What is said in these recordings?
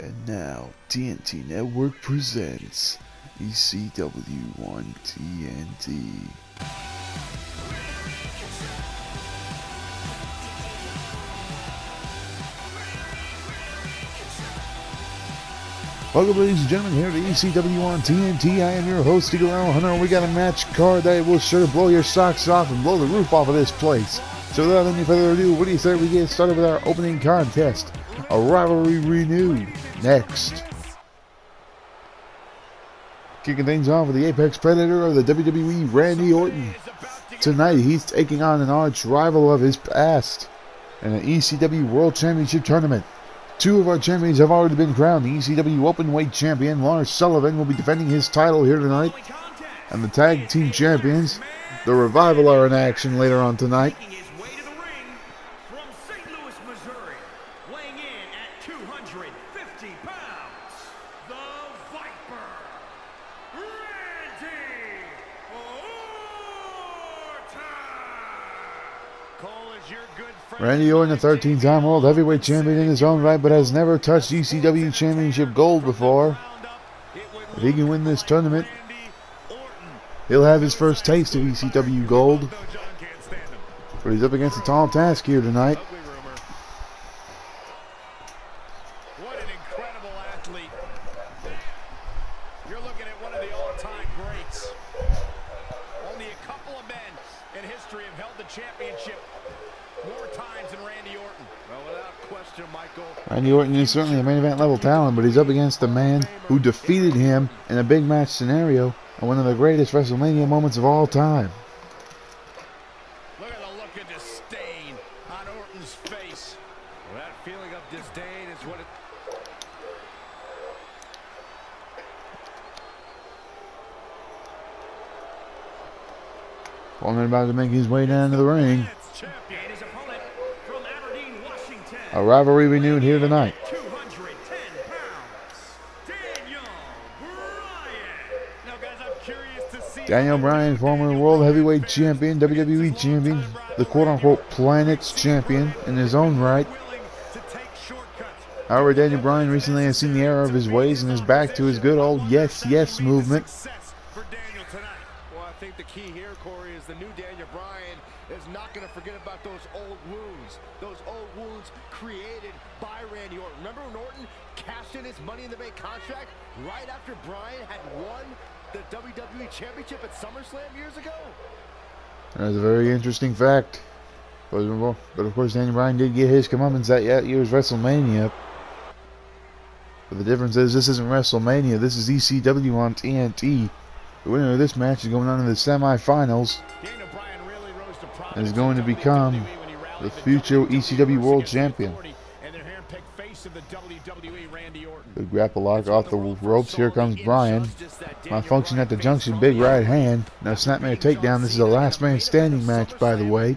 And now, TNT Network presents ECW TNT. Welcome, ladies and gentlemen, here to ECW TNT. I am your host, Eagle Hunter. We got a match card that will sure blow your socks off and blow the roof off of this place. So without any further ado, what do you say we get started with our opening contest? A rivalry renewed. Next. Kicking things off with the Apex Predator of the WWE, Randy Orton. Tonight he's taking on an arch rival of his past in an ECW World Championship tournament. Two of our champions have already been crowned. The ECW Openweight Champion, Lars Sullivan, will be defending his title here tonight. And the Tag Team Champions, the Revival, are in action later on tonight. Randy Orton, a 13-time World Heavyweight Champion in his own right, but has never touched ECW Championship Gold before. If he can win this tournament, he'll have his first taste of ECW Gold. But he's up against a tall task here tonight. What an incredible athlete. You're looking at one of the all-time greats. Only a couple of men in history have held the championship more times than Randy Orton. Well, without question, Michael. Randy Orton is certainly a main event level talent, but he's up against a man who defeated him in a big match scenario and one of the greatest WrestleMania moments of all time. Look at the look of disdain on Orton's face. Well, that feeling of disdain is what it... Orton about to make his way down to the ring. A rivalry renewed here tonight. Daniel Bryan, former World Heavyweight Champion, WWE Champion, the quote-unquote Planet's Champion in his own right. However, Daniel Bryan recently has seen the error of his ways and is back to his good old yes, yes movement. Well, I think the key here, Corey, is the new Daniel Bryan is not going to forget about those old wounds. Those old wounds created by Randy Orton. Remember when Orton cashed in his Money in the Bank contract right after Bryan had won the WWE Championship at SummerSlam years ago? That's a very interesting fact. But of course, Daniel Bryan did get his comeuppance at year's WrestleMania. But the difference is this isn't WrestleMania. This is ECW on TNT. The winner of this match is going on to the semifinals and is going to become the future ECW World Champion. The grapple lock off the ropes. Here comes Bryan. Malfunction at the junction. Big right hand. Now snapmare takedown. This is a last man standing match, by the way.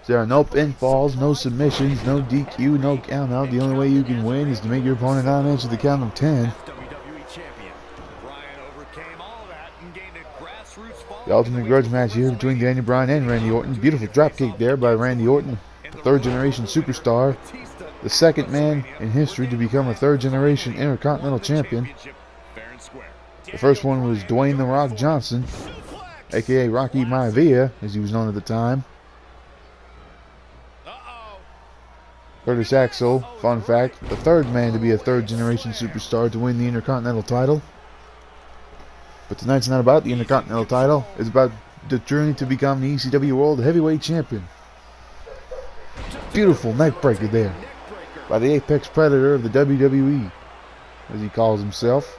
There are no pinfalls, no submissions, no DQ, no count out. The only way you can win is to make your opponent not answer the count of 10. The ultimate grudge match here between Daniel Bryan and Randy Orton. Beautiful dropkick there by Randy Orton, third generation superstar. The second man in history to become a third generation Intercontinental Champion. The first one was Dwayne "The Rock" Johnson, aka Rocky Maivia, as he was known at the time. Curtis Axel, fun fact, the third man to be a third generation superstar to win the Intercontinental title. But tonight's not about the Intercontinental title. It's about the journey to become the ECW World Heavyweight Champion. Beautiful neck breaker there by the Apex Predator of the WWE, as he calls himself.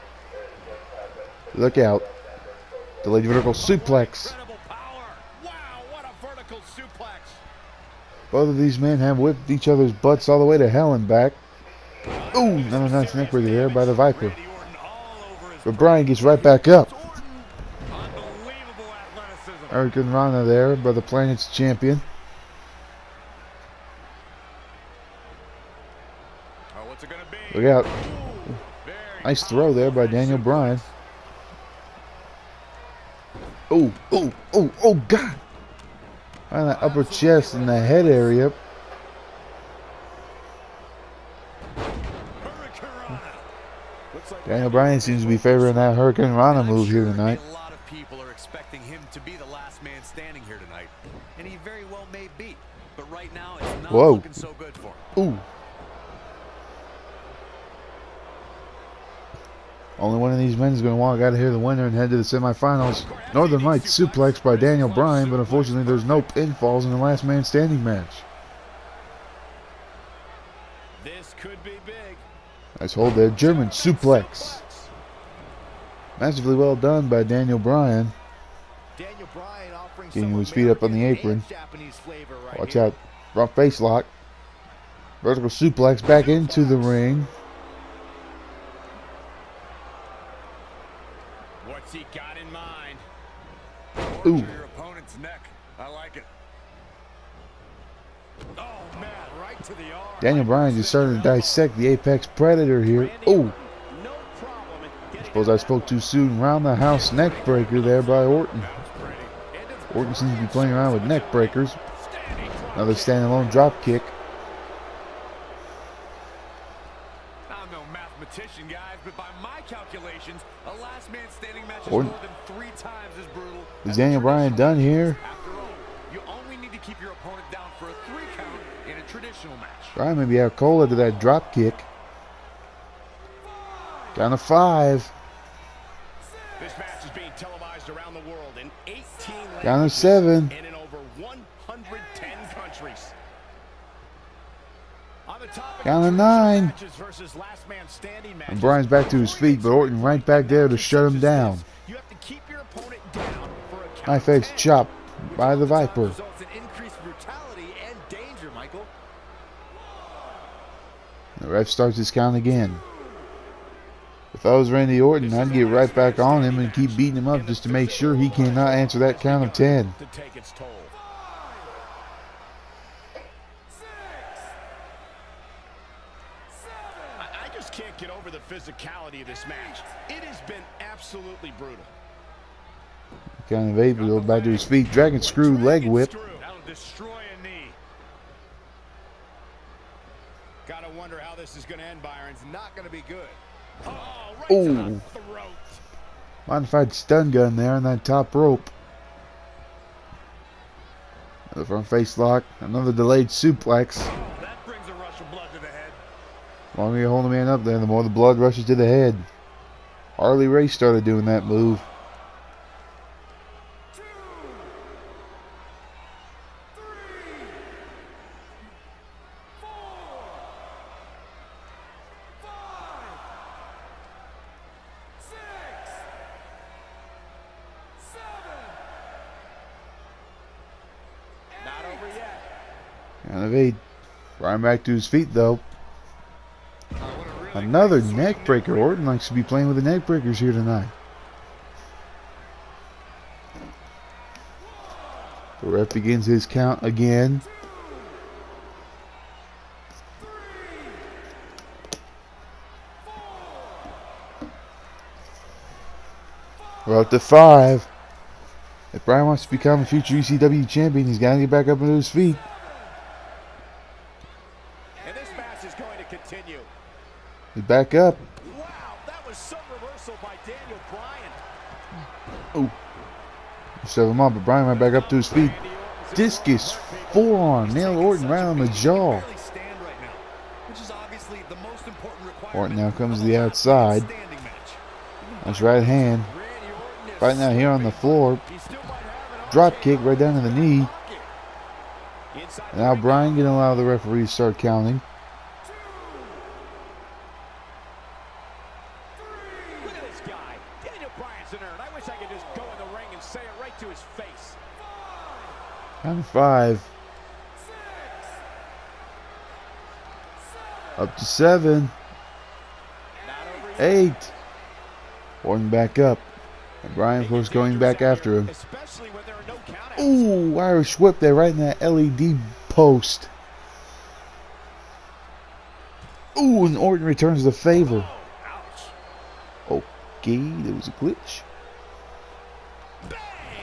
Look out. Delayed vertical suplex. Both of these men have whipped each other's butts all the way to hell and back. Ooh, another nice neck breaker there by the Viper. But Bryan gets right back up. Hurricane Rana there by the Planet's Champion. Look out. Nice throw there by Daniel Bryan. Oh, oh, oh, oh, God. On the upper chest and the head area. Daniel Bryan seems to be favoring that Hurricane Rana move here tonight. A lot of people are expecting him to be the last man standing here tonight, and he very well may be. But right now, it's not looking so good for him. Ooh. Only one of these men is going to walk out of here the winner and head to the semifinals. Northern Lights suplex by Daniel Bryan, but unfortunately there's no pinfalls in the last man standing match. This could be big. Nice hold there. German suplex. Massively well done by Daniel Bryan. Getting his feet up on the apron. Watch out. Front face lock. Vertical suplex back into the ring. What's he got in mind? Ooh. Your opponent's neck. I like it. Oh man, right to the arm. Daniel Bryan just starting to dissect the Apex Predator here. Ooh. I suppose I spoke too soon. Round the house neck breaker there by Orton. Orton seems to be playing around with neck breakers. Another standalone drop kick. I'm no mathematician, guys, but by my calculations, a last man standing match is Orton. more than 3 times as brutal. Is Daniel Bryan done here? After all, you only need to keep your opponent down for a 3 count in a traditional match. Bryan may be out cold after that drop kick. Down to 5. This match is being televised around the world in 18 languages Down to 7. and in over 110 countries. On the topic Down to of 9. matches versus last man standing matches, And Bryan's back to his feet, but Orton right back there to shut him down. you have to keep your opponent down for a count Knife of edge 10. chop by the Viper. Results in increased brutality and danger, Michael. The ref starts his count again. If I was Randy Orton, I'd get right back on him and keep beating him up just to make sure he cannot answer that count of 10. To take its toll. I just can't get over the physicality of this match. It has been absolutely brutal. Count of 8, but goes back to his feet. Dragon screw leg whip. That'll destroy a knee. Gotta wonder how this is going to end, Byron. It's not going to be good. Oh, right to the Ooh. throat. Modified stun gun there on that top rope. The front face lock. Another delayed suplex. Oh, that brings a rush of blood to the head. The longer you hold the man up there, the more the blood rushes to the head. Harley Race started doing that move. Count of 8. Bryan back to his feet though. Another neck breaker. Orton likes to be playing with the neck breakers here tonight. The ref begins his count again. We're up to 5. If Bryan wants to become a future ECW champion, he's got to get back up into his feet. And this match is going to continue. He's back up. Wow, that was some reversal by Daniel Bryan. Oh. Shove him up, but Bryan went back up to his feet. Discus forearm. Nailed Orton right on the jaw. Orton now comes to the outside. Nice right hand. Right now here on the floor. Drop kick right down to the knee. Now Bryan going to allow the referee to start counting. Look at this guy. Daniel Bryan's an nerd. I wish I could just go in the ring and say it right to his face. Count of 5. Up to 7. 8. Orton back up. And Bryan, of course, going back after him. Ooh, Irish whip there right in that LED post. Ooh, and Orton returns the favor. Okay, there was a glitch.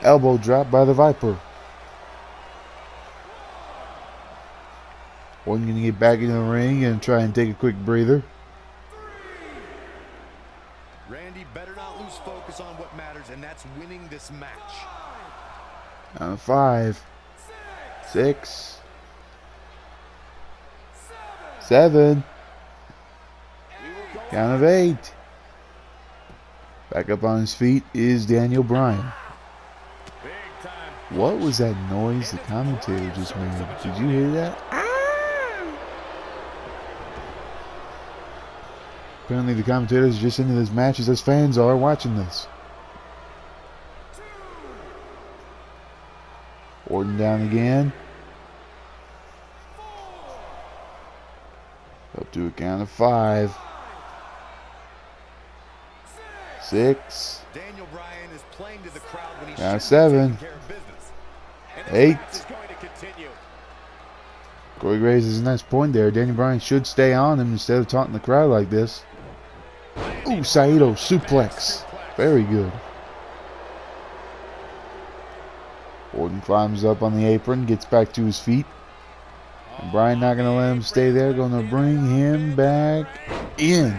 Elbow drop by the Viper. Orton going to get back into the ring and try and take a quick breather. focus on what matters, and that's winning this match. Count of 5, 6, 7. Count of 8. Back up on his feet is Daniel Bryan. What was that noise the commentator just made? Did you hear that? Apparently the commentators are just into this match as fans are watching this. Orton down again. Up to a count of 5. 6. Daniel Bryan is playing to the crowd when he's count of 7. 8. Corey raises a nice point there. Daniel Bryan should stay on him instead of taunting the crowd like this. Ooh, Saito suplex. Very good. Orton climbs up on the apron, gets back to his feet. And Bryan not going to let him stay there. Going to bring him back in.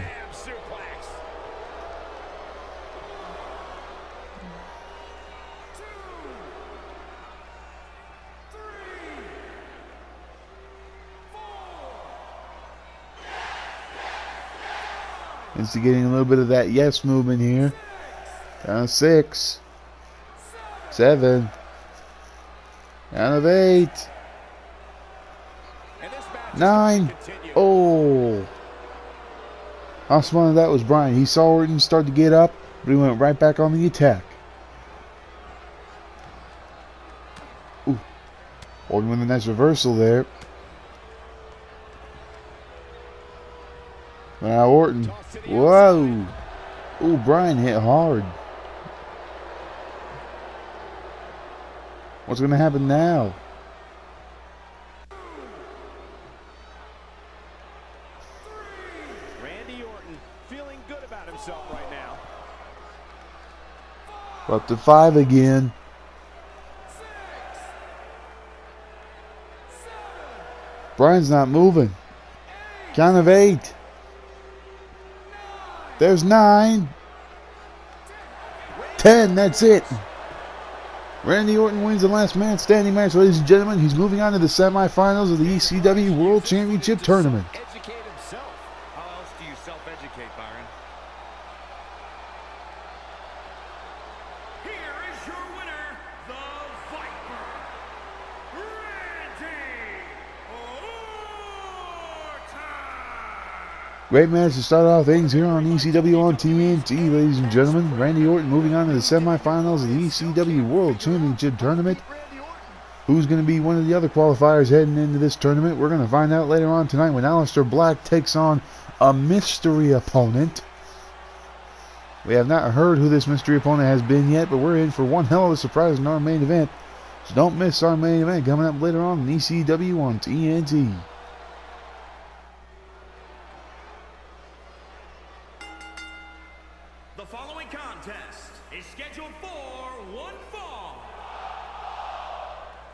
Instigating a little bit of that yes movement here. Count of 6. 7. Count of 8. 9. Oh. How smart that was Bryan. He saw Orton start to get up, but he went right back on the attack. Ooh. Orton with a nice reversal there. Now Orton. Whoa. Ooh, Bryan hit hard. What's going to happen now? Randy Orton feeling good about himself right now. Up to 5 again. 6. Bryan's not moving. Count of 8. There's 9. 10, that's it. Randy Orton wins the last man standing match, ladies and gentlemen. He's moving on to the semifinals of the ECW World Championship Tournament. Educate himself. How else do you self-educate, Byron? Here is your winner, the Viper, Randy Orton. Great match to start off things here on ECW on TNT, ladies and gentlemen. Randy Orton moving on to the semifinals of the ECW World Championship Tournament. Who's going to be one of the other qualifiers heading into this tournament? We're going to find out later on tonight when Aleister Black takes on a mystery opponent. We have not heard who this mystery opponent has been yet, but we're in for one hell of a surprise in our main event. So don't miss our main event coming up later on in ECW on TNT. The following contest is scheduled for one fall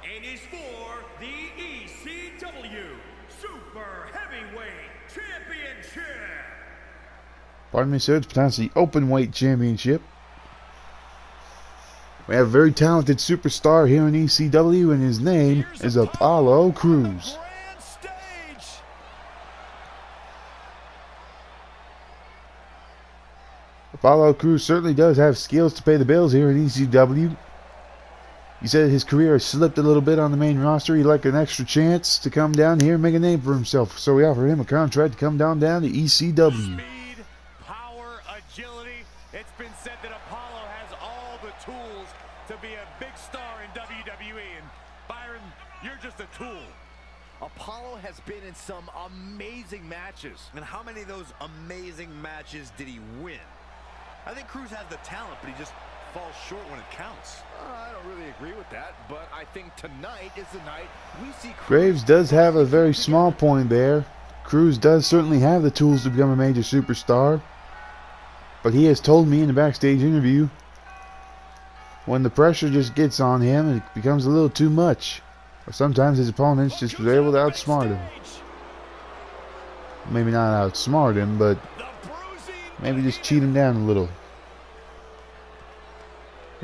and is for the ECW Super Heavyweight Championship. Pardon me, sir, it's pronounced the Openweight Championship. We have a very talented superstar here in ECW, and his name is Apollo Crews. Apollo Crews certainly does have skills to pay the bills here in ECW. He said his career has slipped a little bit on the main roster. He'd like an extra chance to come down here and make a name for himself. So we offered him a contract to come down to ECW. Speed, power, agility. It's been said that Apollo has all the tools to be a big star in WWE. And Byron, you're just a tool. Apollo has been in some amazing matches. And how many of those amazing matches did he win? I think Crews has the talent, but he just falls short when it counts. I don't really agree with that, but I think tonight is the night we see Graves does have a very small point there. Crews does certainly have the tools to become a major superstar. But he has told me in the backstage interview, when the pressure just gets on him, it becomes a little too much. Or sometimes his opponents just were able to outsmart him. Maybe not outsmart him, but maybe just cheat him down a little.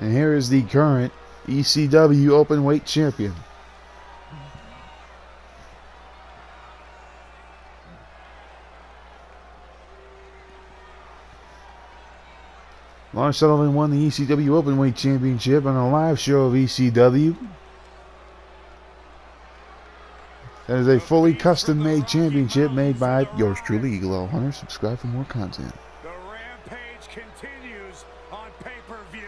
And here is the current ECW Openweight Champion. Lars Sullivan won the ECW Openweight Championship on a live show of ECW. That is a fully custom-made championship made by yours truly, Eagle Hunter. Subscribe for more content. The rampage continues on pay-per-view.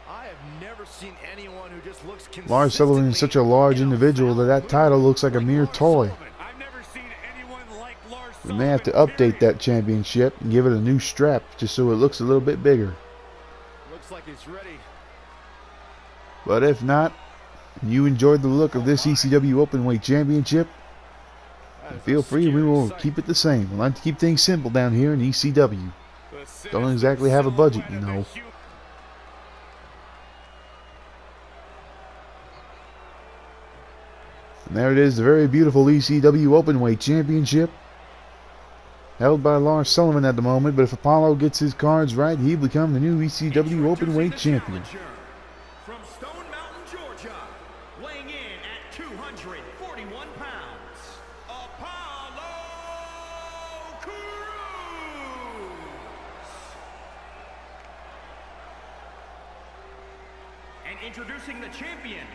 I have never seen anyone who just looks Lars Sullivan is such a large individual that title looks like a mere toy. I've never seen anyone like Lars We may have to update that championship and give it a new strap just so it looks a little bit bigger. Looks like he's ready. But if not, and you enjoyed the look of this ECW Openweight Championship, feel free, we will keep it the same. We like to keep things simple down here in ECW. Don't exactly have a budget, you know. And there it is, the very beautiful ECW Openweight Championship, held by Lars Sullivan at the moment. But if Apollo gets his cards right, he'll become the new ECW Openweight Champion. From Stone Mountain, Georgia, weighing in at 241 pounds, Apollo Crews. And introducing the champion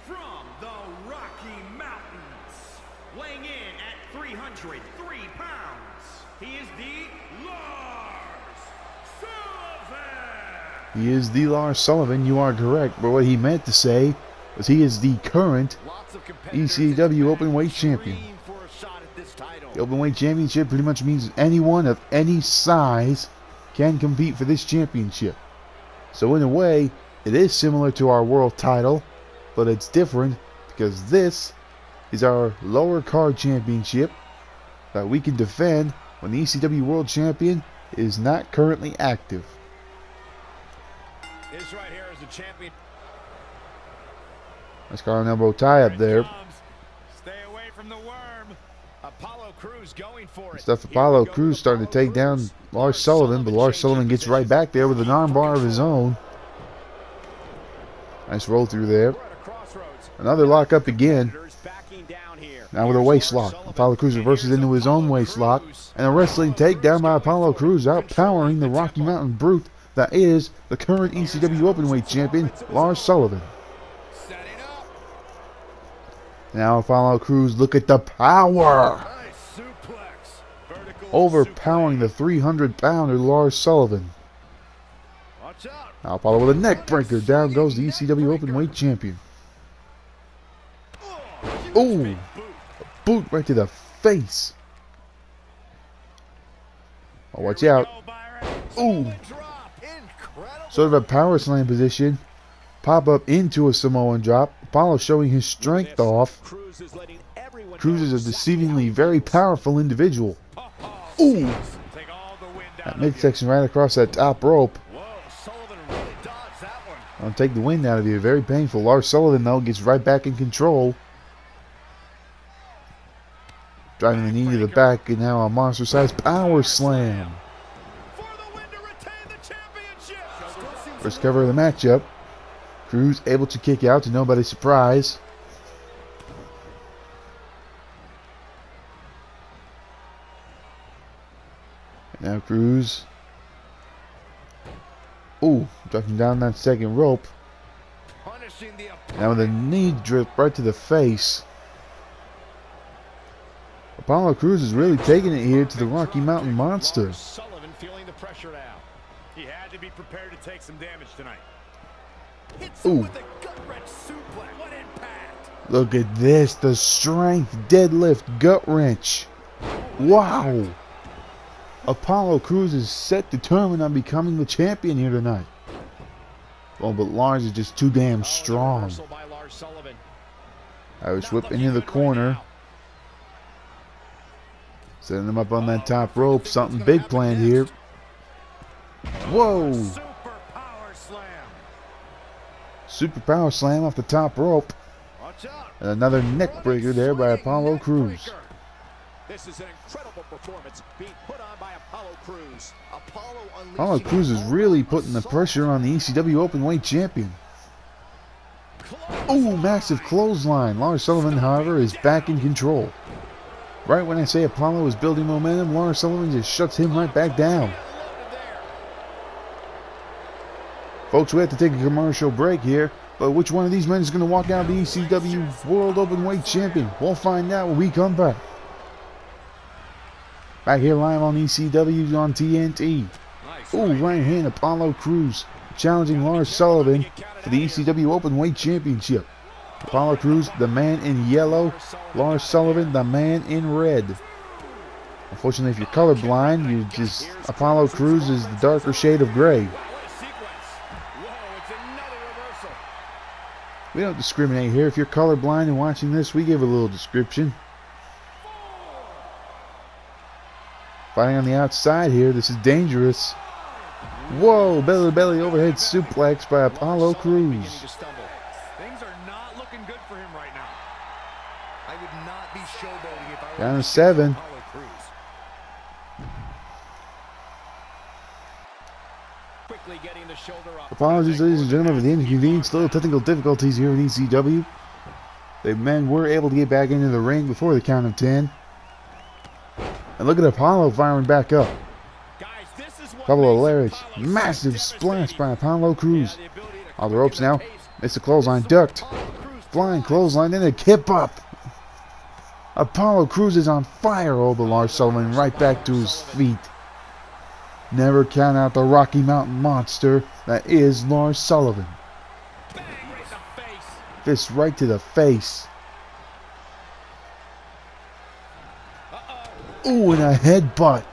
from the Rocky Mountains, weighing in at 303 pounds, he is the Lars Sullivan. He is the Lars Sullivan, you are correct, but what he meant to say was he is the current ECW Openweight Champion. The Openweight Championship pretty much means anyone of any size can compete for this championship. So in a way, it is similar to our world title, but it's different because this is our lower card championship that we can defend when the ECW World Champion is not currently active. This right here is the champion. Nice collar and elbow tie up there. Stay away from the worm. Apollo Crews going for it. Stuff Apollo Crews starting to take down Lars Sullivan, but Lars Sullivan gets right back there with an armbar of his own. Nice roll through there. Another lock up again. Now with a waist lock. Apollo Crews reverses into his own waist lock. And a wrestling takedown by Apollo Crews, outpowering the Rocky Mountain Brute that is the current ECW Openweight Champion, Lars Sullivan. Now Apollo Crews, look at the power. Overpowering the 300-pounder Lars Sullivan. Now Apollo with a neck breaker. Down goes the ECW Openweight Champion. Oh, a boot right to the face. Oh, watch out. Ooh. Sort of a power slam position. Pop up into a Samoan drop. Apollo showing his strength off. Crews is a deceivingly very powerful individual. Ooh. That midsection right across that top rope. I'll take the wind out of you. Very painful. Lars Sullivan, though, gets right back in control. Driving the knee to the back, and now a monster-sized power slam. First cover of the matchup. Crews able to kick out to nobody's surprise. And now Crews. Ooh, dropping down that second rope. Now with a knee drip right to the face. Apollo Crews is really taking it here to the Rocky Mountain Monster. Sullivan feeling the pressure now. He had to be prepared to take some damage tonight. Ooh. What impact. Look at this, the strength deadlift gut wrench. Wow. Apollo Crews is set determined on becoming the champion here tonight. Well, but Lars is just too damn strong. Irish whip into the corner. Setting him up on that top rope. Something big planned here. Whoa. Super power slam off the top rope. And another neck breaker there by Apollo Crews. This is an incredible performance being put on by Apollo Crews. Apollo Crews is really putting the pressure on the ECW Openweight Champion. Ooh, massive clothesline. Lars Sullivan, however, is back in control. Right when I say Apollo is building momentum, Lars Sullivan just shuts him right back down. Folks, we have to take a commercial break here, but which one of these men is going to walk out the ECW World Openweight Champion? We'll find out when we come back. Back here live on ECW on TNT. Ooh, right hand Apollo Crews challenging Lars Sullivan for the ECW Openweight Championship. Apollo Crews, the man in yellow. Lars Sullivan, the man in red. Unfortunately, if you're colorblind, you just Apollo Crews is the darker shade of gray. We don't discriminate here. If you're colorblind and watching this, we give a little description. Fighting on the outside here. This is dangerous. Whoa, belly-to-belly overhead suplex by Apollo Crews. Things are not looking good for him right now. I would not be showboating if I were Down to 7. Apollo Crews. Quickly getting the shoulder up. Apologies, ladies and gentlemen, for the inconvenience. Little technical difficulties here in ECW. The men were able to get back into the ring before the count of 10. And look at Apollo firing back up. Couple of lariats. Massive splash by Apollo Crews. On the ropes now. Missed the clothesline. Ducked. Flying clothesline. Then a kip up. Apollo Crews is on fire. Oh, but Lars Sullivan right back to his feet. Never count out the Rocky Mountain monster that is Lars Sullivan. Fist right to the face. Ooh, and a headbutt.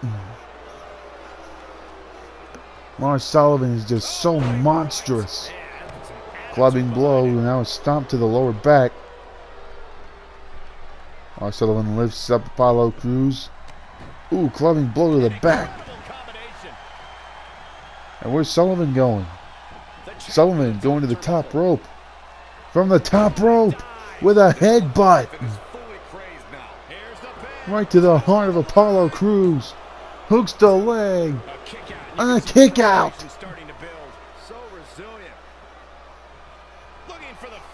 Lars Sullivan is just so monstrous. Clubbing blow, and now a stomp to the lower back. Lars Sullivan lifts up Apollo Crews. Ooh, clubbing blow to the back. And where's Sullivan going? Sullivan going to the top rope. From the top rope with a headbutt. Right to the heart of Apollo Crews. Hooks the leg. And a kick out.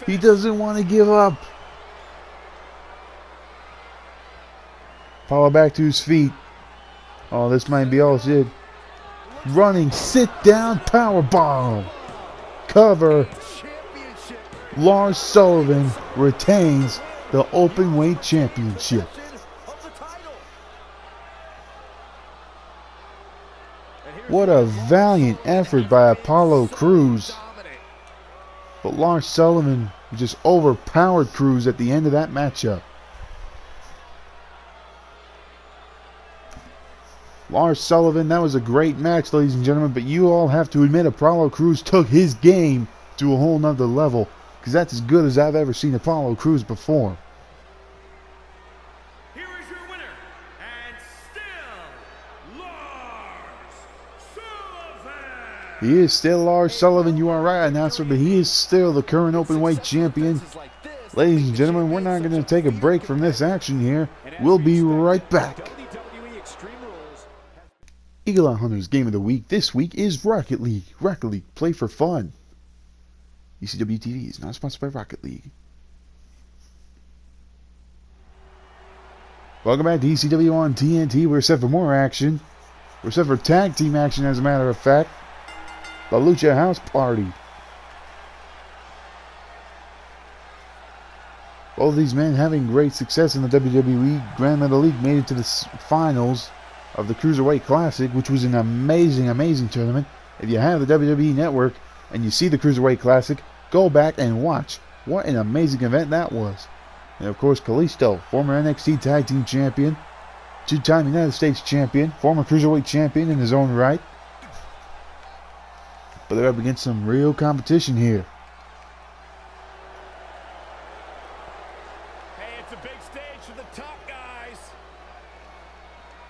He doesn't want to give up. Apollo back to his feet. Oh, this might be all shit. Running sit down power bomb. Cover. Lars Sullivan retains the Openweight Championship. What a valiant effort by Apollo Crews. But Lars Sullivan just overpowered Crews at the end of that matchup. Lars Sullivan, that was a great match, ladies and gentlemen, but you all have to admit Apollo Crews took his game to a whole nother level, because that's as good as I've ever seen Apollo Crews perform. Here is your winner, and still, Lars Sullivan. He is still Lars Sullivan, you are right, announcer, but he is still the current Openweight Champion. Ladies and gentlemen, we're not going to take a break from this action here. We'll be right back. Eagle Eye Hunters Game of the Week this week is Rocket League. Rocket League, play for fun. ECW TV is not sponsored by Rocket League. Welcome back to ECW on TNT. We're set for more action. We're set for tag team action, as a matter of fact. The Lucha House Party. Both of these men having great success in the WWE. Grand Metal League made it to the finals of the Cruiserweight Classic, which was an amazing, amazing tournament. If you have the WWE Network and you see the Cruiserweight Classic, go back and watch. What an amazing event that was. And of course, Kalisto, former NXT Tag Team Champion, two-time United States Champion, former Cruiserweight Champion in his own right. But they're up against some real competition here. Hey, it's a big stage for the top guys.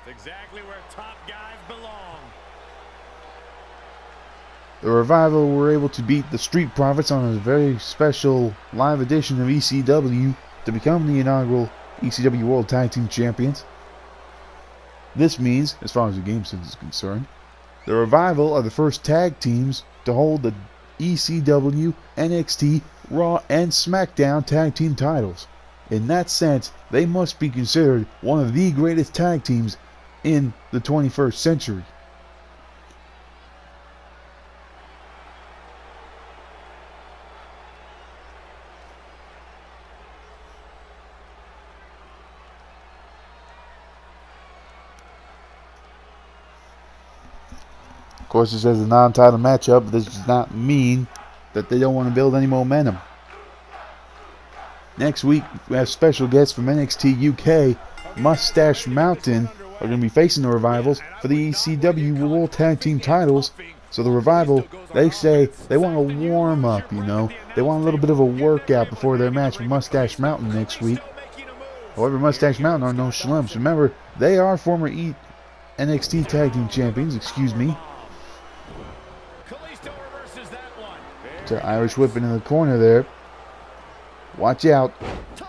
It's exactly where top guys belong. The Revival were able to beat the Street Profits on a very special live edition of ECW to become the inaugural ECW World Tag Team Champions. This means, as far as the game sense is concerned, the Revival are the first tag teams to hold the ECW, NXT, Raw, and SmackDown tag team titles. In that sense, they must be considered one of the greatest tag teams in the 21st century. Of course, this is a non-title matchup, but this does not mean that they don't want to build any momentum. Next week, we have special guests from NXT UK. Mustache Mountain are going to be facing the Revivals for the ECW World Tag Team titles. So the Revival, they say they want to warm up, you know. They want a little bit of a workout before their match with Mustache Mountain next week. However, Mustache Mountain are no schlumps. Remember, they are former NXT Tag Team Champions, excuse me. To Irish whipping in the corner there. Watch out.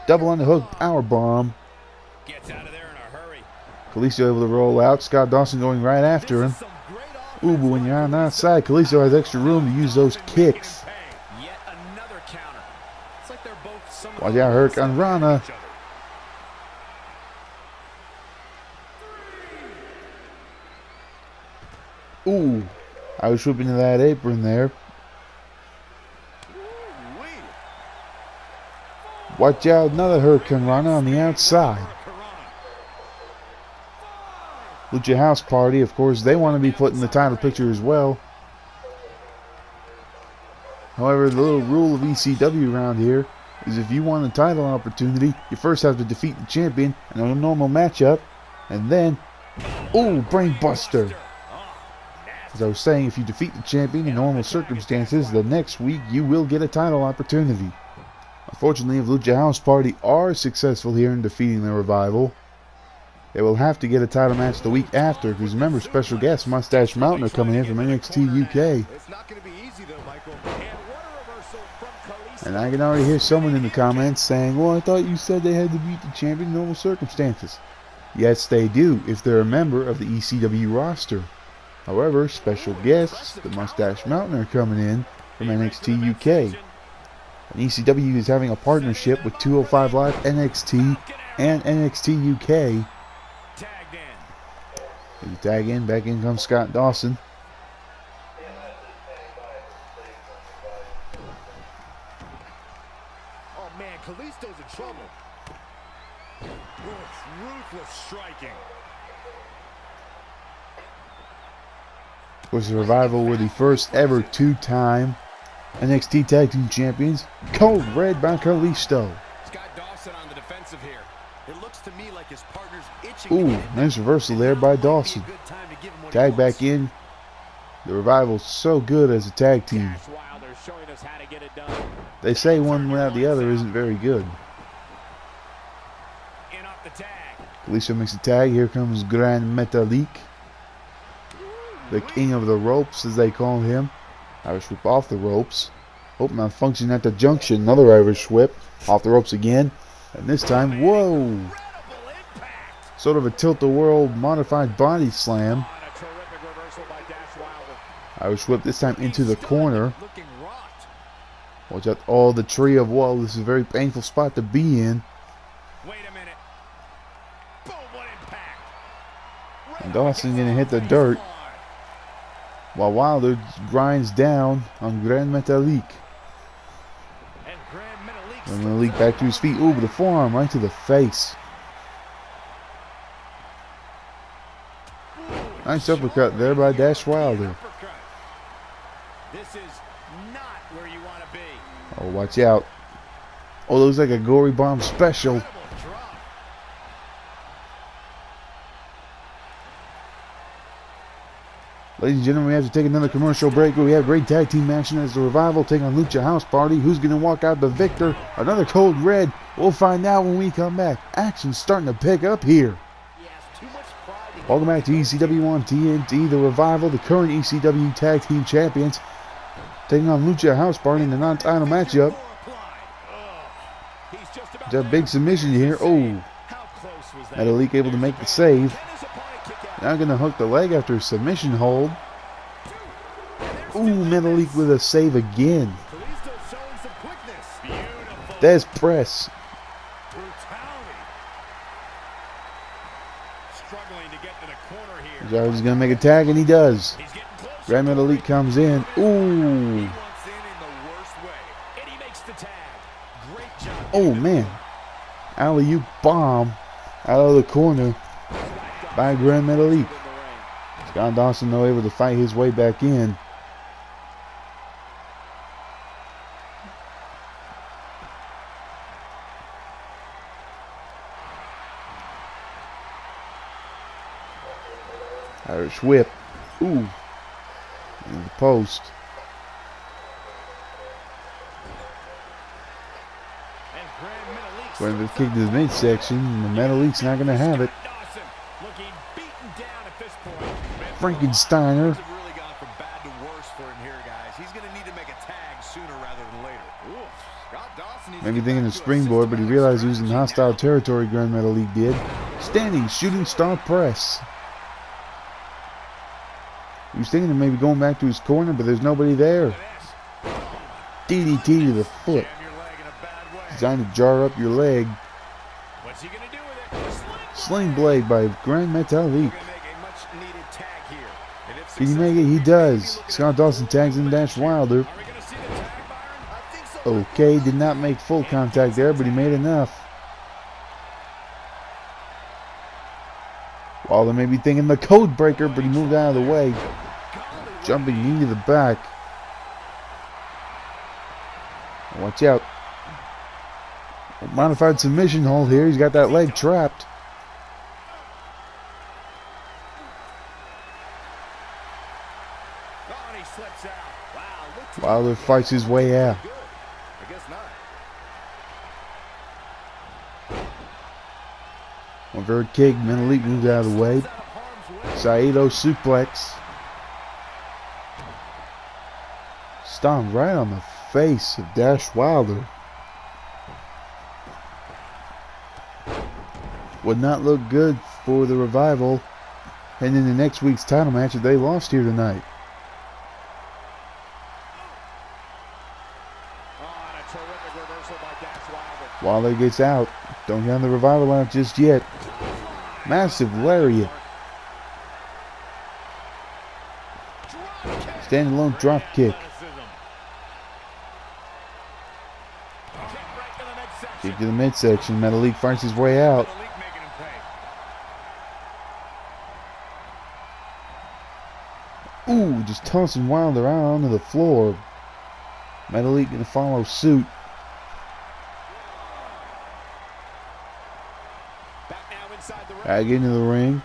Double on the hook powerbomb. Gets out of there in a hurry. Kalisto able to roll out. Scott Dawson going right after him. Ooh, but when you're on the outside, Kalisto has extra room to use those kicks. Yet another counter. It's like they're both Watch out, Hurricane Rana. Ooh, I was whipping to that apron there. Watch out, another Hurricane Rana on the outside. Lucha House Party, of course, they want to be put in the title picture as well. However, the little rule of ECW around here is if you want a title opportunity, you first have to defeat the champion in a normal matchup, and then, ooh, brain buster. As I was saying, if you defeat the champion in normal circumstances, the next week you will get a title opportunity. Unfortunately, if Lucha House Party are successful here in defeating the Revival, they will have to get a title match the week after, because remember, special guests Mustache Mountain are coming in from NXT UK. And I can already hear someone in the comments saying, well, I thought you said they had to beat the champion in normal circumstances. Yes, they do, if they're a member of the ECW roster. However, special guests, the Mustache Mountain, are coming in from NXT UK. And ECW is having a partnership with 205 Live NXT and NXT UK. You tag in, back in comes Scott Dawson. Oh man, Kalisto's in trouble. Ruthless striking. Of course, the Revival were the first ever two-time NXT Tag Team Champions. Cold Red by Kalisto. Scott Dawson on the defensive here. It looks to me like his partner's itching. Ooh, nice reversal there by Dawson. Tag back in. The Revival's so good as a tag team. They say one without the other isn't very good. Kalisto makes a tag. Here comes Grand Metalik, the king of the ropes, as they call him. Irish whip off the ropes. Hope malfunction at the junction. Another Irish whip off the ropes again. And this time, whoa! Sort of a tilt-a-whirl modified body slam. Irish whip this time into the corner. Watch out. Oh, the tree of woe. This is a very painful spot to be in. And Dawson's going to hit the dirt, while Wilder grinds down on Grand Metalik. And Metalik back to his feet. Ooh, with a forearm right to the face. Nice uppercut there by Dash Wilder. This is not where you want to be. Oh, watch out. Oh, looks like a gory bomb special. Ladies and gentlemen, we have to take another commercial break. We have great tag team action as the Revival take on Lucha House Party. Who's going to walk out the victor? Another Cold Red. We'll find out when we come back. Action's starting to pick up here. Welcome back to ECW on TNT. The Revival, the current ECW Tag Team Champions, taking on Lucha House Party in the non-title matchup. There's a big submission here. Oh, Metalik able to make the save. Now going to hook the leg after a submission hold. Ooh, Metalik with a save again. There's press. He's going to make a tag, and he does. Grand Metalik comes in. Ooh. Oh, man. Alley-oop bomb out of the corner by Grand Metalik. Scott Dawson, though, able to fight his way back in. Irish whip. Ooh. In the post. Going to kick to the midsection. Metalik's not going to have it. Frankensteiner. Maybe thinking of springboard, but he realized he was in hostile territory. Grand Metalik did. Standing shooting star press. He was thinking of maybe going back to his corner, but there's nobody there. DDT to the foot. Designed to jar up your leg. Sling blade by Grand Metalik. Can he make it? He does. Scott Dawson tags in Dash Wilder. Okay, did not make full contact there, but he made enough. Wilder may be thinking the code breaker, but he moved out of the way. Jumping knee to the back. Watch out. Modified submission hold here. He's got that leg trapped. Wilder fights his way out. One very kick. Metalik moves out of the way. Saito suplex. Stomped right on the face of Dash Wilder. Would not look good for the Revival and in the next week's title match if they lost here tonight. Wilder gets out. Don't get the Revival out just yet. Massive lariat. Standing alone drop kick. Kick to the midsection. Metalik fights his way out. Ooh, just tossing Wilder out onto the floor. Metalik going to follow suit. Back into the ring.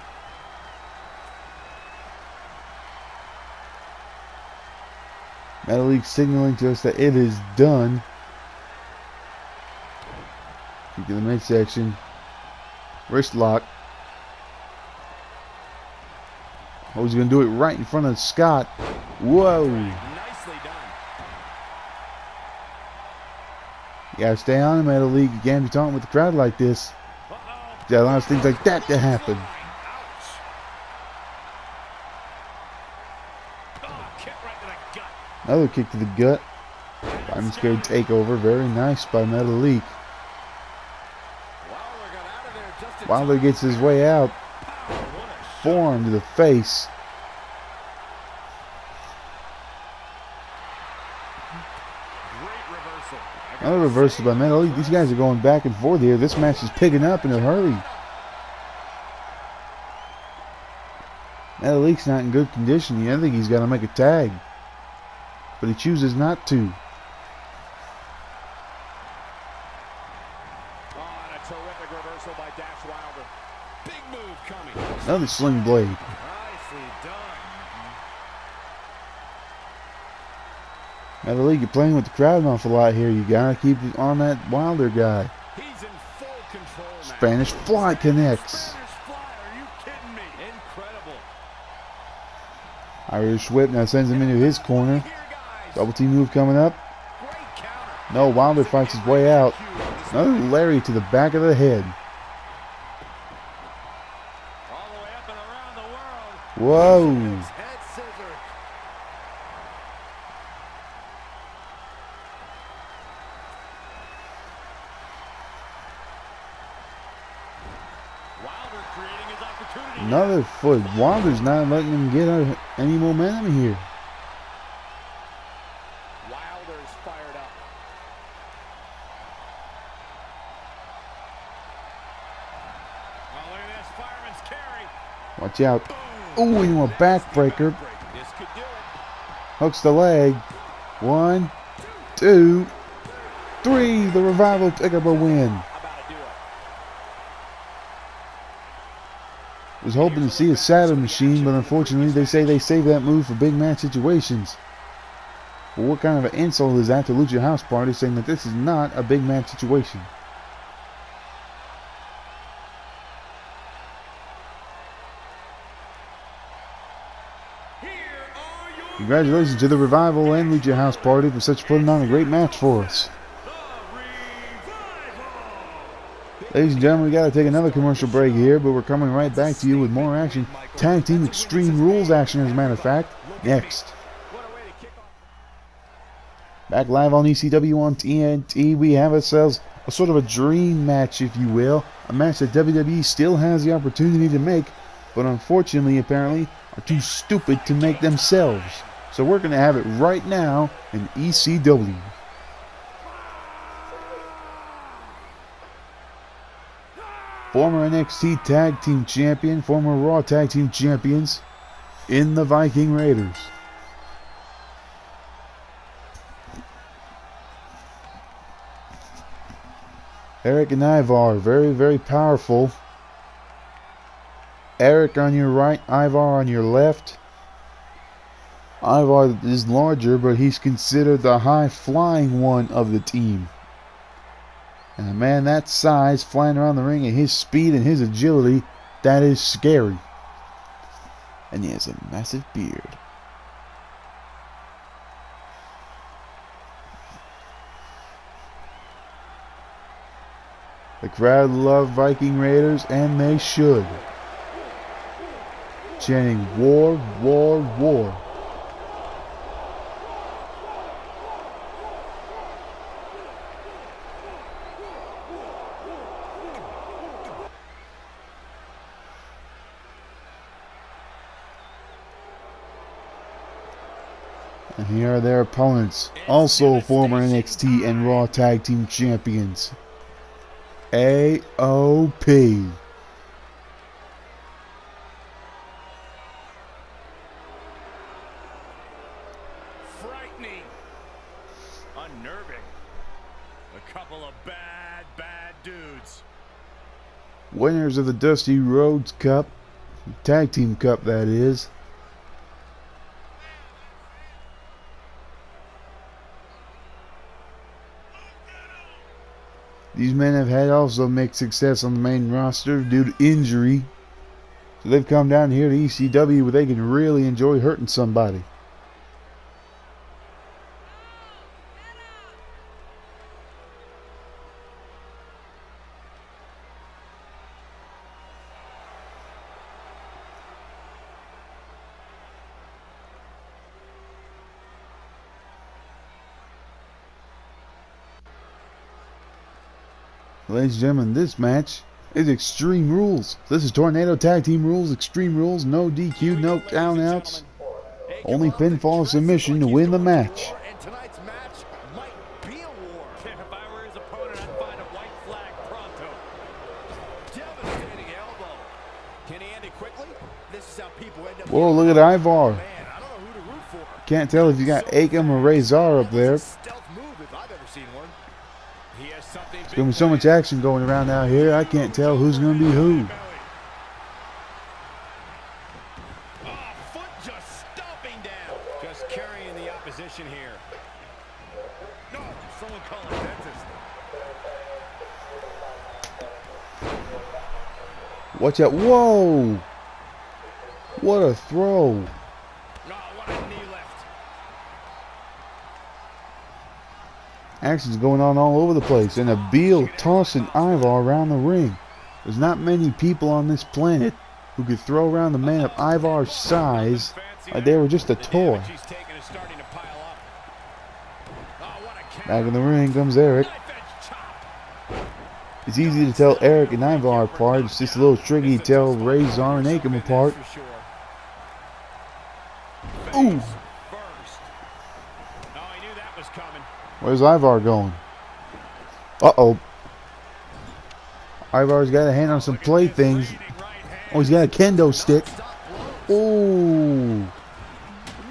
Metalik signaling to us that it is done. Kick to the midsection. Wrist lock. Oh, he's going to do it right in front of Scott. Whoa. Nicely done. You got to stay on him, Metalik. You can't be talking with the crowd like this. There are a lot of things like that to happen. Another kick to the gut. Diamond Scared takeover. Very nice by Metalik. Wilder gets his way out. Forearm to the face. Another reversal by Metalik. These guys are going back and forth here. This match is picking up in a hurry. Metalik's not in good condition. I think he's got to make a tag. But he chooses not to. And a terrific reversal by Dash Wilder. Big move coming. Another sling blade. Nicely done. Metalik, you're playing with the crowd an awful lot here. You got to keep on that Wilder guy. He's in full control now. Spanish Fly connects. Spanish Fly, are you kidding me? Incredible. Irish whip now sends him into his corner. Double team move coming up. No, Wilder fights his way out. Another lariat to the back of the head. All the way up and around the world. Whoa. Head scissors. Wilder creating his opportunity. Another foot. Wilder's not letting him get any momentum here. Wilder's fired up. Oh, look at this fireman's carry. Watch out. Ooh, into a backbreaker. This could do it. Hooks the leg. 1, 2, 3. The Revival pick up a win. How about to do it? Was hoping to see a Saturn machine, but unfortunately they say they save that move for big match situations. Well, what kind of an insult is that to Lucha House Party, saying that this is not a big match situation? Here are your Congratulations to the Revival and Lucha House Party for such putting on a great match for us. the Revival. Ladies and gentlemen, we got to take another commercial break here, but we're coming right back to you with more action. Tag Team Extreme Rules action, as a matter of fact, next. What a way to kick off. Back live on ECW on TNT, we have ourselves a sort of a dream match, if you will. A match that WWE still has the opportunity to make, but unfortunately, apparently, are too stupid to make themselves. So we're going to have it right now in ECW. Former NXT Tag Team Champion, former Raw Tag Team Champions in the Viking Raiders. Eric and Ivar, very, very powerful. Eric on your right, Ivar on your left. Ivar is larger, but he's considered the high-flying one of the team. And a man that size flying around the ring at his speed and his agility, that is scary. And he has a massive beard. The crowd love Viking Raiders, and they should. Chanting, "War, war, war." And here are their opponents, also former NXT and Raw Tag Team Champions. AOP. Frightening. Unnerving. A couple of bad dudes. Winners of the Dusty Rhodes Cup, Tag Team Cup that is. These men have had also mixed success on the main roster due to injury. So they've come down here to ECW where they can really enjoy hurting somebody. Ladies and gentlemen, this match is Extreme Rules. This is Tornado Tag Team Rules, Extreme Rules, no DQ, no countouts, only pinfall submission to win the match. And tonight's match might be a war. If I were his opponent, I'd find a white flag pronto. Devastating elbow. Can he end it quickly? This is how people end up. Whoa, look at Ivar. Man, I don't know who to root for. Can't tell if you got Akam or Razor up there. Stealth move if I've ever seen one. He has something There's going to be so much action going around out here, I can't tell who's going to be who. Oh, foot just stomping down. Just carrying the opposition here. No, someone call a dentist. Watch out. Whoa! What a throw. No, what a knee lift. Action's going on all over the place. And Beal tossing Ivar around the ring. There's not many people on this planet who could throw around the man of Ivar's size like they were just a toy. Back in the ring comes Eric. It's easy to tell Eric and Ivar apart. It's just a little tricky to tell Razor and Akam apart. Ooh! Where's Ivar going? Uh-oh. Ivar's got a hand on some playthings. Oh, he's got a kendo stick. Ooh.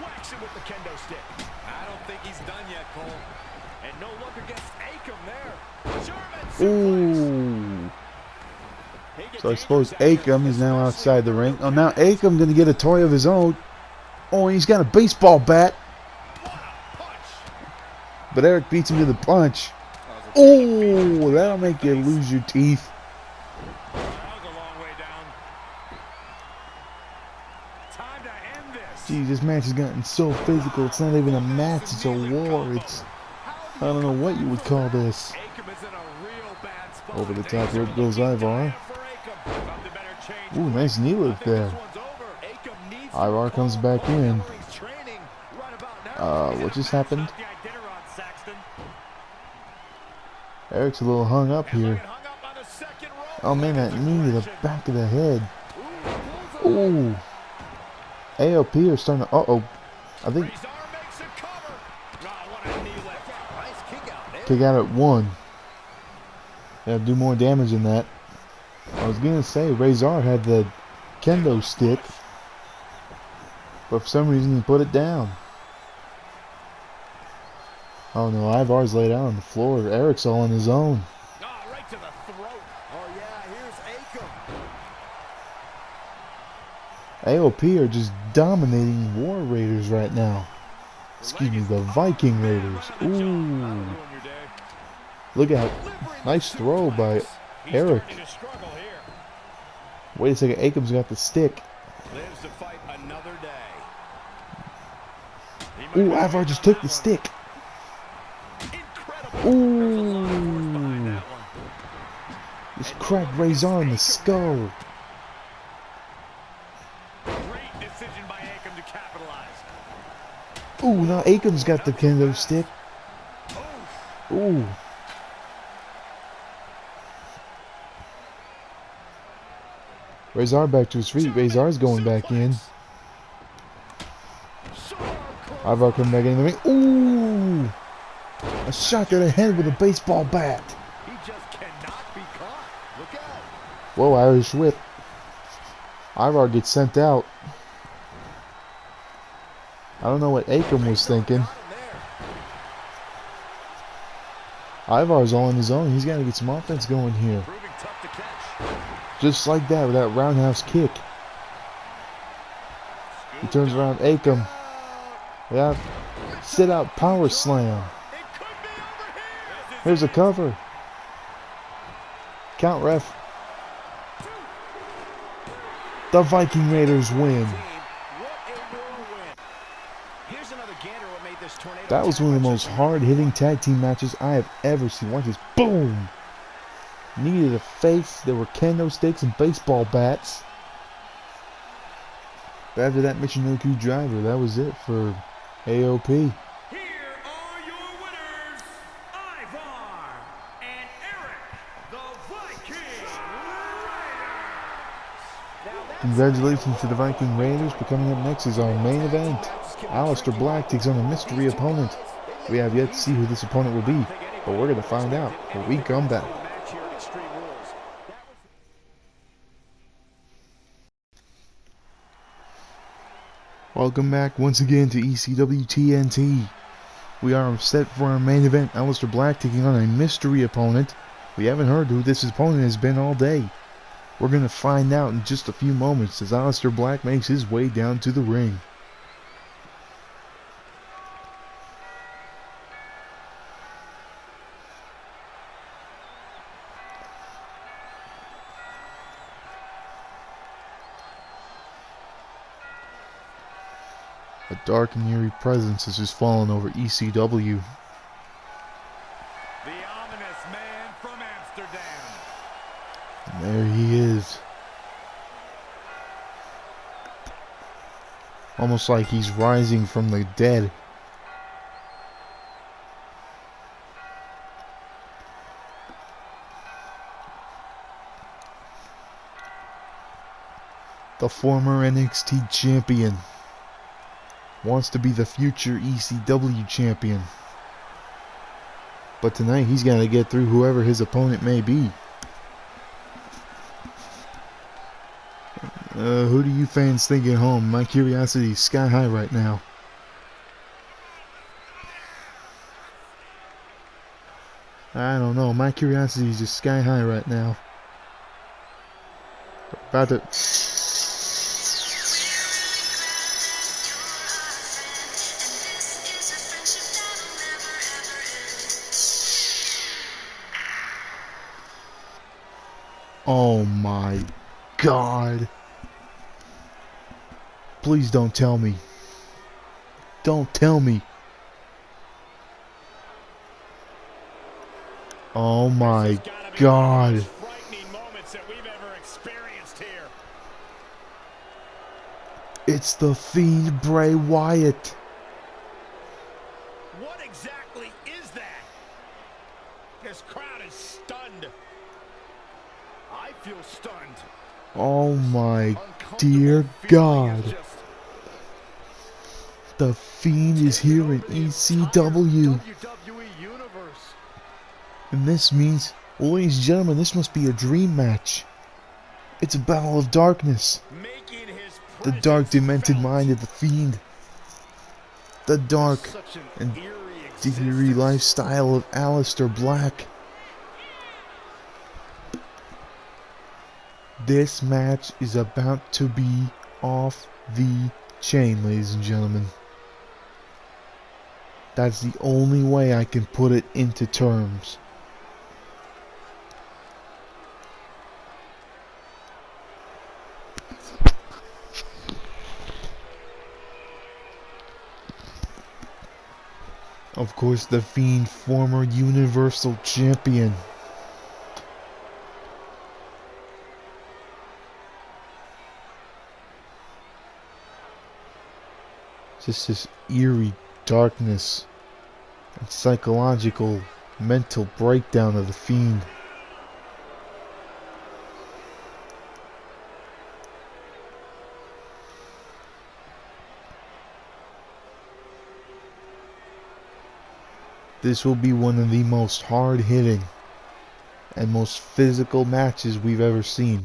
Whacks him with the kendo stick. I don't think he's done yet, Cole. And no look against Akam there. Ooh. So I suppose Akam is now outside the ring. Oh, now Akam going to get a toy of his own. Oh, he's got a baseball bat. But Eric beats him to the punch. Oh, that'll make you lose your teeth. Gee, this match has gotten so physical. It's not even a match, it's a war. It's, I don't know what you would call this. Over the top rope goes Ivar. Ooh, nice knee lift there. Ivar comes back in. What just happened? Eric's a little hung up here. Oh man, that knee to the back of the head. Ooh. AOP are starting to, uh-oh. I think kick out at 1. They have to do more damage than that. I was gonna say Razor had the kendo stick, but for some reason he put it down. Oh no, Ivar's laid out on the floor. Eric's all on his own. Right to the throat. Oh yeah, here's Akam. AOP are just dominating War Raiders right now. Excuse me, the Viking Raiders. Ooh. Look out. Nice throw by Eric. Wait a second, Akam's got the stick. Ooh, Ivar just took the stick. Ooh. Just cracked Razor in the skull. Ooh, now Akam's got the kendo stick. Ooh. Razor back to his feet. Razor's going back in. Ivar coming back in the ring. Ooh! A shot to the head with a baseball bat. He just cannot be caught. Look out. Whoa, Irish whip. Ivar gets sent out. I don't know what Akam was thinking. Ivar's all on his own. He's got to get some offense going here. Just like that with that roundhouse kick. He turns around Akam. Yeah. Sit out power slam. Here's a cover. Count, ref. The Viking Raiders win. That was one of the most hard-hitting tag team matches I have ever seen. Watch this. Boom! Knee to the face. There were kendo sticks and baseball bats. But after that Michinoku driver, that was it for AOP. Here are your winners, Ivar and Eric, the Viking Raiders. Congratulations to the Viking Raiders, but coming up next is our main event. Aleister Black takes on a mystery opponent. We have yet to see who this opponent will be, but we're going to find out when we come back. Welcome back once again to ECW TNT. We are set for our main event. Aleister Black taking on a mystery opponent. We haven't heard who this opponent has been all day. We're going to find out in just a few moments as Aleister Black makes his way down to the ring. A dark and eerie presence has just fallen over ECW. The ominous man from Amsterdam. And there he is. Almost like he's rising from the dead. The former NXT champion wants to be the future ECW champion. But tonight he's got to get through whoever his opponent may be. Who do you fans think at home? My curiosity is sky high right now. I don't know. My curiosity is just sky high right now. About to... Oh my God. Please don't tell me. Don't tell me. Oh my God. It's the Fiend Bray Wyatt. What exactly is that? This crowd is stunned. I feel stunned. Oh my dear God. The Fiend is here in ECW. And this means, well, ladies and gentlemen, this must be a dream match. It's a battle of darkness. The dark, demented mind of the Fiend. The dark and eerie lifestyle of Aleister Black. This match is about to be off the chain, ladies and gentlemen. That's the only way I can put it into terms. Of course, the Fiend, former Universal Champion. Just this eerie darkness and psychological, mental breakdown of the Fiend. This will be one of the most hard-hitting and most physical matches we've ever seen.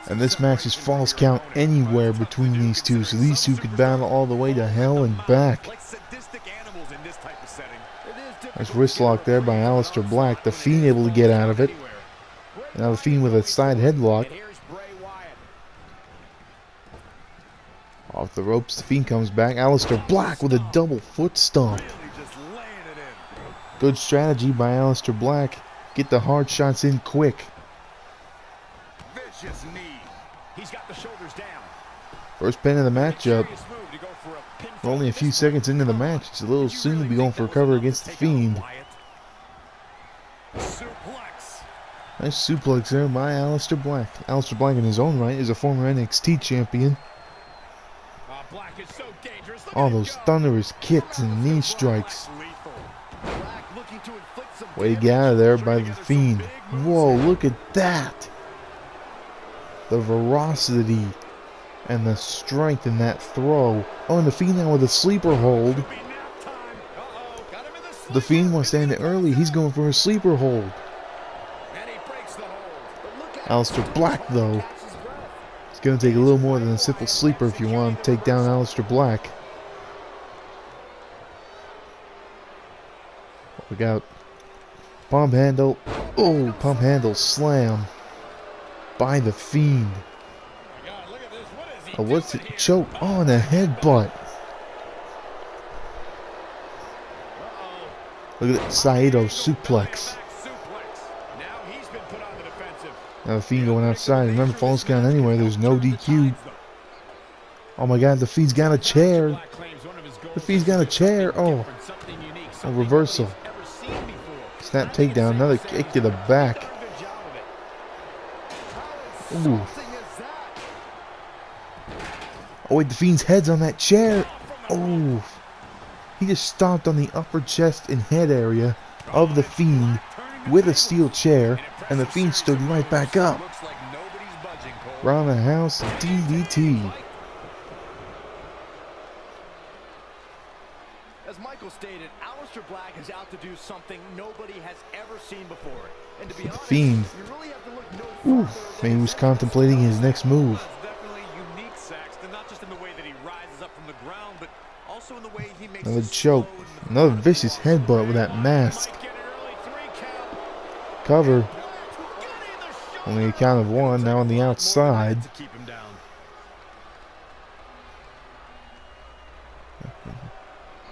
And this match is false count anywhere between these two, so these two could battle all the way to hell and back. Nice wrist lock there by Aleister Black. The Fiend able to get out of it. Now the Fiend with a side headlock. Off the ropes, the Fiend comes back. Aleister Black with a double foot stomp. Good strategy by Aleister Black. Get the hard shots in quick. First pin of the matchup. We're only a few seconds into the match. It's a little soon to be going for a cover against the Fiend. Nice suplex there by Aleister Black. Aleister Black in his own right is a former NXT champion. All those thunderous kicks and knee strikes. Way to get out of there by the Fiend. Whoa, look at that. The ferocity and the strength in that throw. Oh, and the Fiend now with a sleeper hold. The Fiend wants to end it early. He's going for a sleeper hold. Aleister Black, though, it's going to take a little more than a simple sleeper if you want to take down Aleister Black. We got pump handle. Oh, pump handle slam by the Fiend. Oh, what's it? Choke on a headbutt. Look at that Saito suplex. Now the Fiend going outside. Remember, falls count anyway. There's no DQ. Oh my God, the Fiend's got a chair. The Fiend's got a chair. Oh, a reversal. Snap takedown. Another kick to the back. Ooh. Oh wait, the Fiend's head's on that chair. Oh, he just stomped on the upper chest and head area of the Fiend with a steel chair, and the Fiend stood right back up. Roundhouse DDT. As Michael stated, Aleister Black is out to do something nobody has ever seen before. And to be honest, Fiend. you really have to look no further Man, he was contemplating his next move. Definitely unique, Saxton, not just in the way that he rises up from the ground, but also in the way he makes Another choke. Another vicious headbutt with that mask. Cover. Only a count of one. Now on the outside.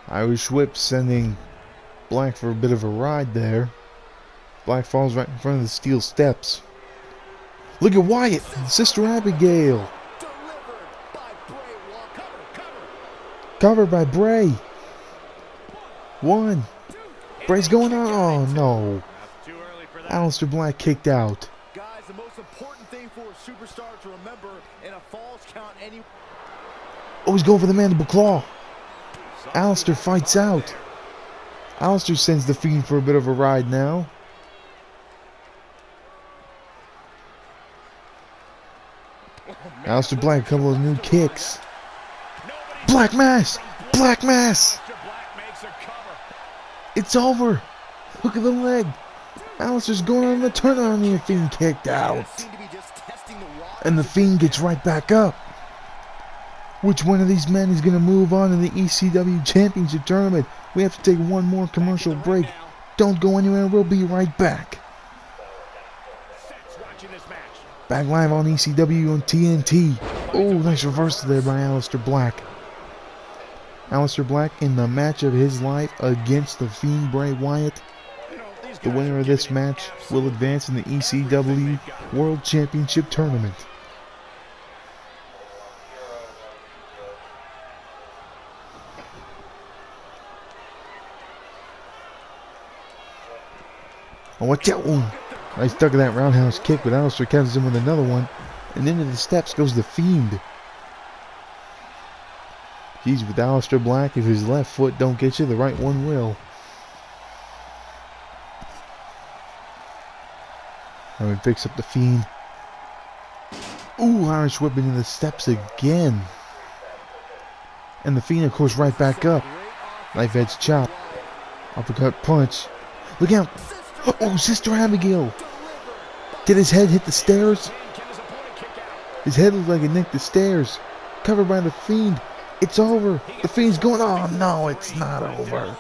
Irish whip sending Black for a bit of a ride there. Black falls right in front of the steel steps. Look at Wyatt. Sister Abigail. Covered by Bray. One. Bray's going on. Oh no. Aleister Black kicked out. Guys, the most important thing for a superstar to remember in a falls count any. Oh, he's going for the mandible claw. Aleister fights out. Aleister sends the Fiend for a bit of a ride now. Aleister Black, a couple of new kicks. Black Mass! Black Mass! It's over. Look at the leg. Aleister's going on the turn on the Fiend kicked out. And the Fiend gets right back up. Which one of these men is going to move on in the ECW Championship Tournament? We have to take one more commercial break. Don't go anywhere. We'll be right back. Back live on ECW on TNT. Oh, nice reversal there by Aleister Black. Aleister Black in the match of his life against the Fiend Bray Wyatt. The winner of this match will advance in the ECW World Championship Tournament. Oh, watch out. Ooh. Nice duck of that roundhouse kick, but Aleister catches him with another one. And into the steps goes the Fiend. Geez, with Aleister Black, if his left foot don't get you, the right one will. Now he picks up the Fiend. Ooh, Irish whipping into the steps again. And the Fiend, of course, right back up. Knife edge chop. Uppercut punch. Look out. Oh, Sister Abigail. Did his head hit the stairs? His head looked like it nicked the stairs. Covered by the Fiend. It's over. The Fiend's going, oh no, it's not over.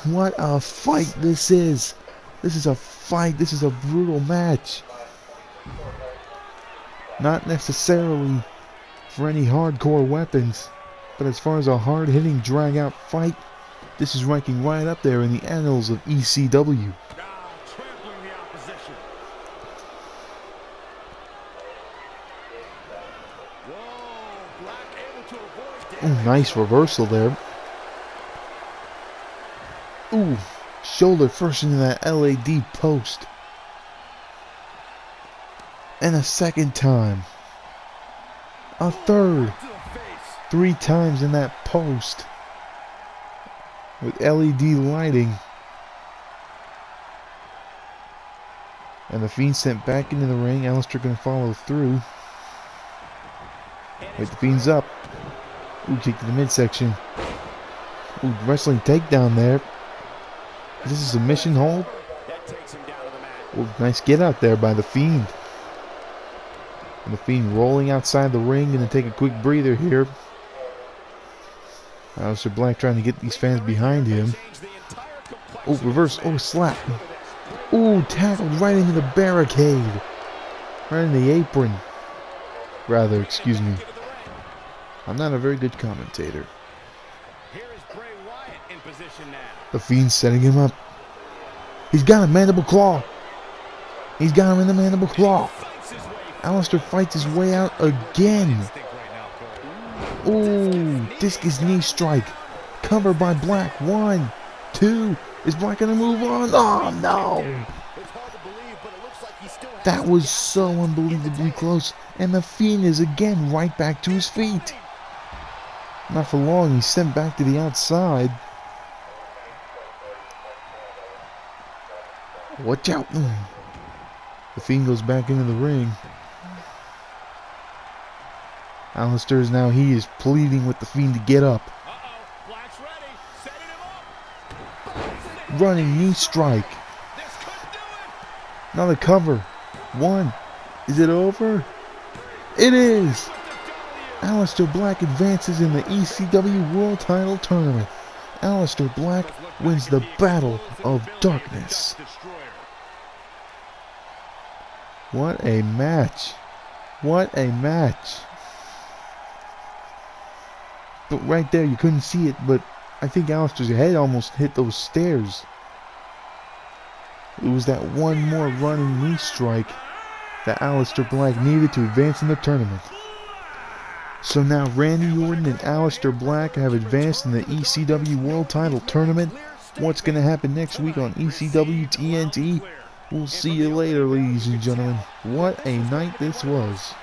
What a fight this is. This is a fight. This is a brutal match. Not necessarily for any hardcore weapons, but as far as a hard-hitting, drag-out fight, this is ranking right up there in the annals of ECW. Oh, nice reversal there. Ooh, shoulder first into that LAD post. And a second time. A third. 3 times in that post. With LED lighting. And the Fiend sent back into the ring. Aleister going to follow through. Wait, the Fiend's up. Ooh, kick to the midsection. Ooh, wrestling takedown there. Is this a submission hold? Ooh, nice get out there by the Fiend. And the Fiend rolling outside the ring. Going to take a quick breather here. Aleister Black trying to get these fans behind him. Oh, reverse. Oh, slap. Oh, tackled right into the barricade. Right in the apron. Rather, excuse me. I'm not a very good commentator. The Fiend's setting him up. He's got a mandible claw. He's got him in the mandible claw. Aleister fights his way out again. Ooh, discus knee strike. Covered by Black. 1, 2. Is Black going to move on? Oh, no. That was so unbelievably close. And the Fiend is again right back to his feet. Not for long, he's sent back to the outside. Watch out. The Fiend goes back into the ring. Alistair is now, he is pleading with the Fiend to get up. Black's ready. Setting him up. Running knee strike. This could do it. Another cover. One. Is it over? It is. Alistair Black advances in the ECW World Title Tournament. Alistair Black wins the Battle of Darkness. What a match. What a match. But right there, you couldn't see it, but I think Alistair's head almost hit those stairs. It was that one more running knee strike that Alistair Black needed to advance in the tournament. So now Randy Orton and Alistair Black have advanced in the ECW World Title Tournament. What's going to happen next week on ECW TNT? We'll see you later, ladies and gentlemen. What a night this was.